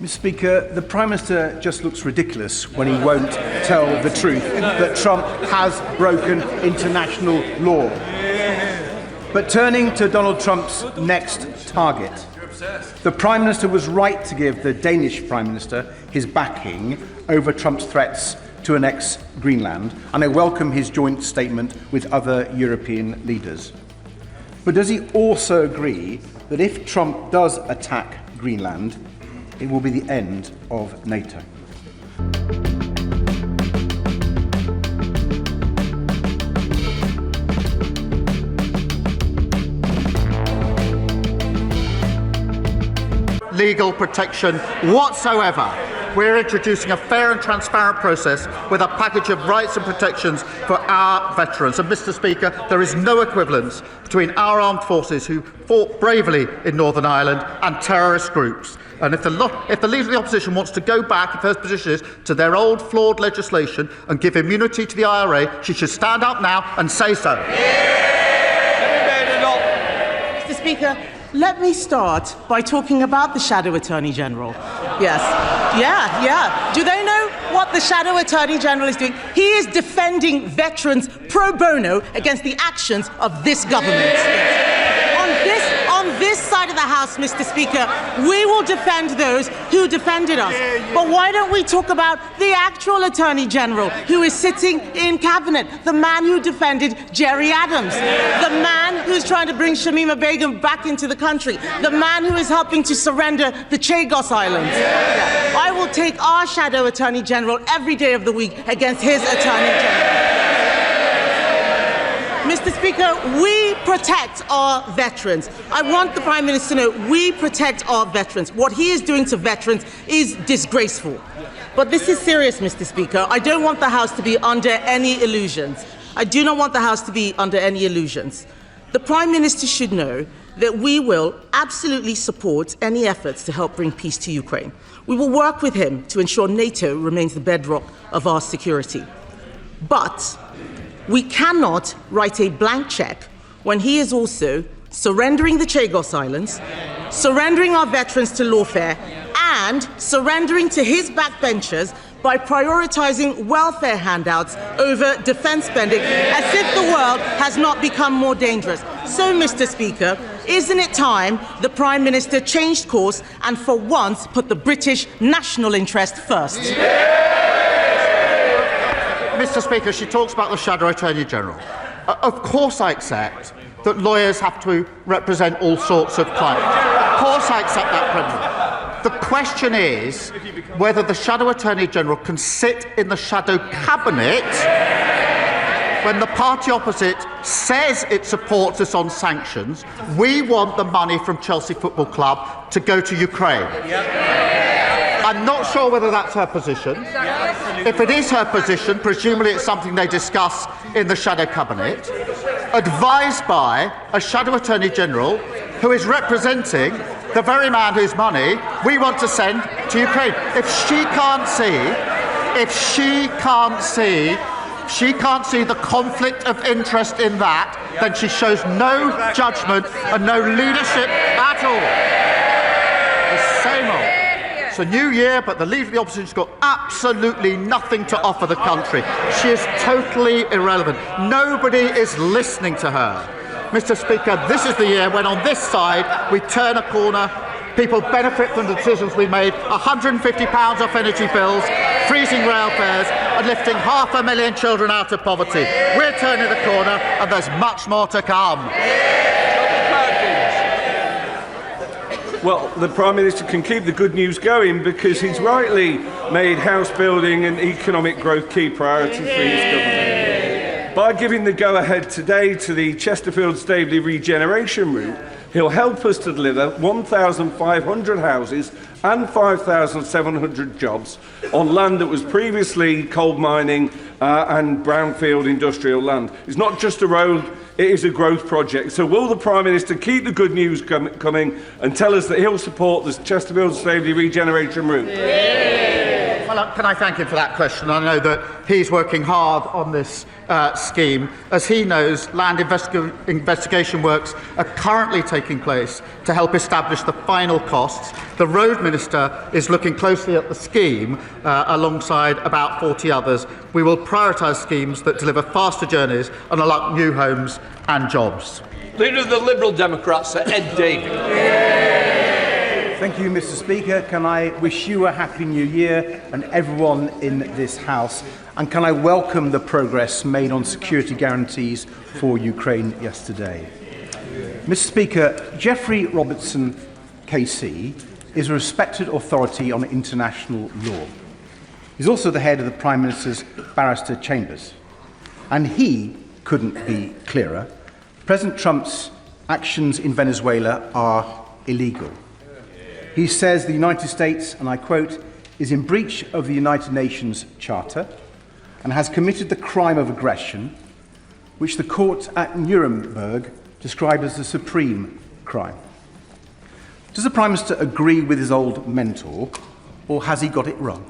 Mr. Speaker, the Prime Minister just looks ridiculous when he won't tell the truth that Trump has broken international law. But turning to Donald Trump's next target, the Prime Minister was right to give the Danish Prime Minister his backing over Trump's threats to annex Greenland, and I welcome his joint statement with other European leaders. But does he also agree that if Trump does attack Greenland, it will be the end of NATO? Legal protection whatsoever. We're introducing a fair and transparent process with a package of rights and protections for our veterans. And, Mr. Speaker, there is no equivalence between our armed forces who fought bravely in Northern Ireland and terrorist groups. And if the Leader of the Opposition wants to go back, if her position is, to their old flawed legislation and give immunity to the IRA, she should stand up now and say so. Mr. Speaker, let me start by talking about the Shadow Attorney General. Yes. Yeah. Do they know what the Shadow Attorney General is doing? He is defending veterans pro bono against the actions of this government. On this side of the House, Mr. Speaker, we will defend those who defended us. But why don't we talk about the actual Attorney General who is sitting in Cabinet, the man who defended Jerry Adams, the man who's trying to bring Shamima Begum back into the country, the man who is helping to surrender the Chagos Islands. I will take our Shadow Attorney General every day of the week against his Attorney General. Mr. Speaker, we protect our veterans. I want the Prime Minister to know we protect our veterans. What he is doing to veterans is disgraceful. But this is serious, Mr. Speaker. I don't want the House to be under any illusions. I do not want the House to be under any illusions. The Prime Minister should know that we will absolutely support any efforts to help bring peace to Ukraine. We will work with him to ensure NATO remains the bedrock of our security. But we cannot write a blank check when he is also surrendering the Chagos Islands, surrendering our veterans to lawfare, and surrendering to his backbenchers by prioritising welfare handouts over defence spending, as if the world has not become more dangerous. So, Mr. Speaker, isn't it time the Prime Minister changed course and for once put the British national interest first? Mr. Speaker, she talks about the Shadow Attorney General. Of course I accept that lawyers have to represent all sorts of clients. Of course I accept that principle. The question is whether the Shadow Attorney General can sit in the Shadow Cabinet when the party opposite says it supports us on sanctions. We want the money from Chelsea Football Club to go to Ukraine. I'm not sure whether that's her position. If it is her position, presumably it's something they discuss in the Shadow Cabinet, advised by a Shadow Attorney General who is representing the very man whose money we want to send to Ukraine. If she can't see the conflict of interest in that, then she shows no judgment and no leadership at all. The same old. It's a new year, but the Leader of the Opposition's got absolutely nothing to offer the country. She is totally irrelevant. Nobody is listening to her. Mr. Speaker, this is the year when on this side we turn a corner, people benefit from the decisions we made, £150 off energy bills, freezing rail fares and lifting 500,000 children out of poverty. We're turning the corner and there's much more to come. Well, the Prime Minister can keep the good news going because he's rightly made house building and economic growth key priorities for his government. By giving the go-ahead today to the Chesterfield-Staveley regeneration route, he'll help us to deliver 1,500 houses and 5,700 jobs on land that was previously coal mining and brownfield industrial land. It's not just a road, it is a growth project. So will the Prime Minister keep the good news coming and tell us that he'll support the Chesterfield-Staveley regeneration route? Well, can I thank him for that question? I know that he's working hard on this scheme. As he knows, land investigation works are currently taking place to help establish the final costs. The Road Minister is looking closely at the scheme alongside about 40 others. We will prioritise schemes that deliver faster journeys and unlock new homes and jobs. Leader of the Liberal Democrats, Sir Ed Davey. Thank you, Mr. Speaker. Can I wish you a Happy New Year and everyone in this House? And can I welcome the progress made on security guarantees for Ukraine yesterday? Mr. Speaker, Geoffrey Robertson, KC, is a respected authority on international law. He's also the head of the Prime Minister's barrister chambers. And he couldn't be clearer. President Trump's actions in Venezuela are illegal. He says the United States, and I quote, is in breach of the United Nations Charter and has committed the crime of aggression, which the court at Nuremberg described as the supreme crime. Does the Prime Minister agree with his old mentor, or has he got it wrong?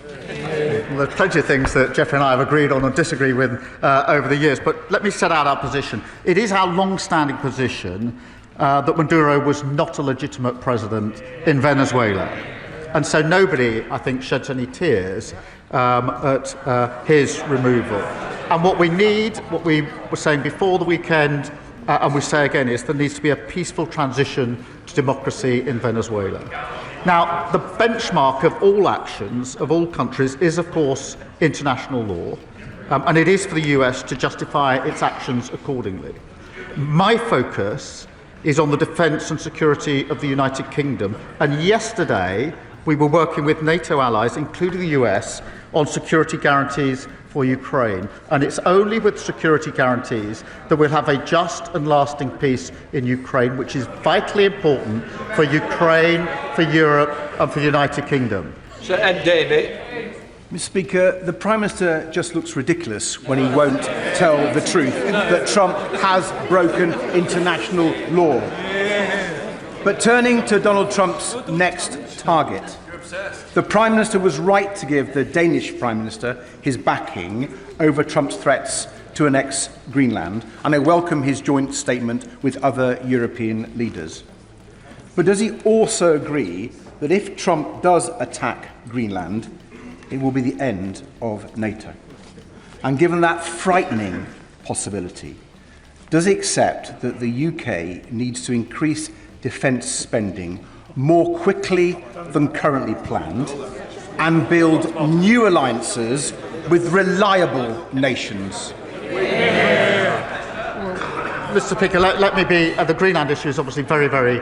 Well, there's plenty of things that Geoffrey and I have agreed on or disagree with over the years, but let me set out our position. It is our long-standing position that Maduro was not a legitimate president in Venezuela. And so nobody, I think, sheds any tears at his removal. And what we need, what we were saying before the weekend, and we say again, is there needs to be a peaceful transition to democracy in Venezuela. Now, the benchmark of all actions of all countries is, of course, international law, and it is for the US to justify its actions accordingly. My focus is on the defence and security of the United Kingdom, and yesterday we were working with NATO allies, including the US, on security guarantees for Ukraine. And it's only with security guarantees that we'll have a just and lasting peace in Ukraine, which is vitally important for Ukraine, for Europe and for the United Kingdom. Sir Ed Davey. Mr. Speaker, the Prime Minister just looks ridiculous when he won't tell the truth that Trump has broken international law. But turning to Donald Trump's next target, the Prime Minister was right to give the Danish Prime Minister his backing over Trump's threats to annex Greenland, and I welcome his joint statement with other European leaders. But does he also agree that if Trump does attack Greenland, it will be the end of NATO? And given that frightening possibility, does he accept that the UK needs to increase defence spending more quickly than currently planned and build new alliances with reliable nations? Mr. Speaker, let me be, the Greenland issue is obviously very, very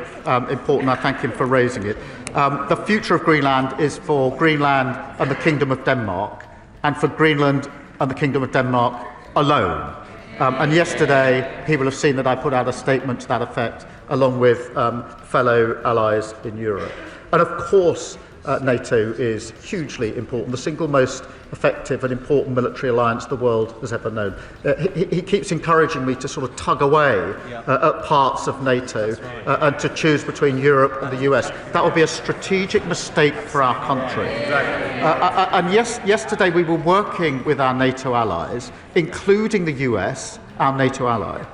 important. I thank him for raising it. The future of Greenland is for Greenland and the Kingdom of Denmark, and for Greenland and the Kingdom of Denmark alone. And yesterday, he will have seen that I put out a statement to that effect, along with fellow allies in Europe. And of course, NATO is hugely important, the single most effective and important military alliance the world has ever known. He keeps encouraging me to sort of tug away at parts of NATO and to choose between Europe and the US. That would be a strategic mistake for our country. And yesterday we were working with our NATO allies, including the US, our NATO ally,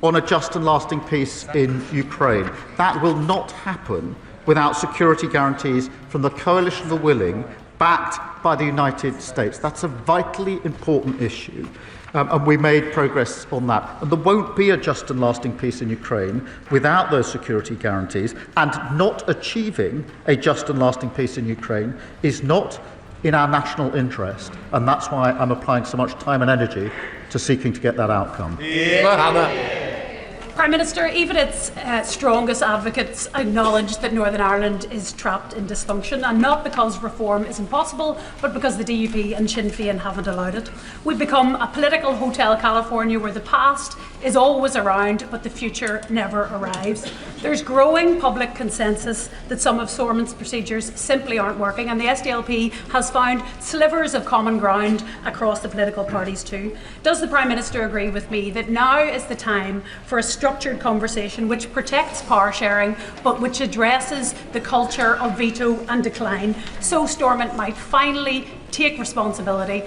on a just and lasting peace in Ukraine. That will not happen without security guarantees from the coalition of the willing, backed by the United States. That's a vitally important issue, and we made progress on that. And there won't be a just and lasting peace in Ukraine without those security guarantees, and not achieving a just and lasting peace in Ukraine is not in our national interest, and that's why I'm applying so much time and energy to seeking to get that outcome. Prime Minister, even its strongest advocates acknowledge that Northern Ireland is trapped in dysfunction, and not because reform is impossible, but because the DUP and Sinn Féin haven't allowed it. We've become a political Hotel California where the past is always around, but the future never arrives. There's growing public consensus that some of Stormont's procedures simply aren't working, and the SDLP has found slivers of common ground across the political parties too. Does the Prime Minister agree with me that now is the time for a structured conversation which protects power sharing but which addresses the culture of veto and decline, so Stormont might finally take responsibility?